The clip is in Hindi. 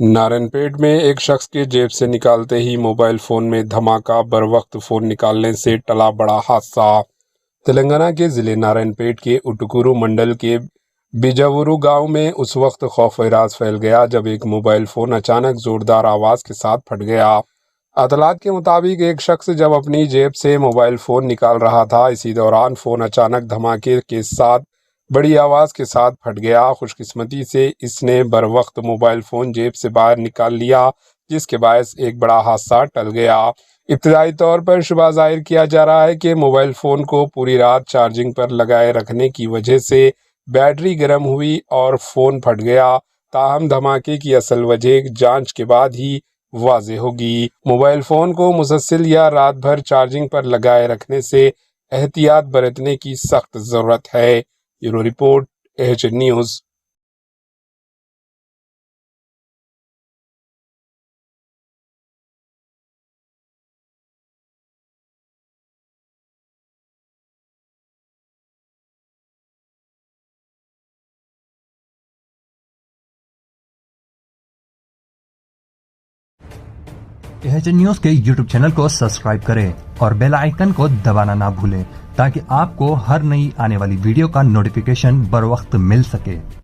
नारायणपेट में एक शख्स के जेब से निकालते ही मोबाइल फोन में धमाका, बरवक्त फोन निकालने से टला बड़ा हादसा। तेलंगाना के जिले नारायणपेट के उटुकुरु मंडल के बिजावुरु गांव में उस वक्त खौफ एराज फैल गया जब एक मोबाइल फोन अचानक जोरदार आवाज के साथ फट गया। अदालत के मुताबिक एक शख्स जब अपनी जेब से मोबाइल फोन निकाल रहा था, इसी दौरान फोन अचानक धमाके के साथ बड़ी आवाज के साथ फट गया। खुशकिस्मती से इसने बर वक्त मोबाइल फोन जेब से बाहर निकाल लिया, जिसके बायस एक बड़ा हादसा टल गया। इब्तदाई तौर पर शुबा जाहिर किया जा रहा है कि मोबाइल फोन को पूरी रात चार्जिंग पर लगाए रखने की वजह से बैटरी गर्म हुई और फोन फट गया। ताहम धमाके की असल वजह जांच के बाद ही वाज़ेह होगी। मोबाइल फोन को मुसलसल या रात भर चार्जिंग पर लगाए रखने से एहतियात बरतने की सख्त जरूरत है। Bureau report, AHN news. AHN news के YouTube चैनल को सब्सक्राइब करें और बेल आइकन को दबाना ना भूलें ताकि आपको हर नई आने वाली वीडियो का नोटिफिकेशन बर वक्त मिल सके।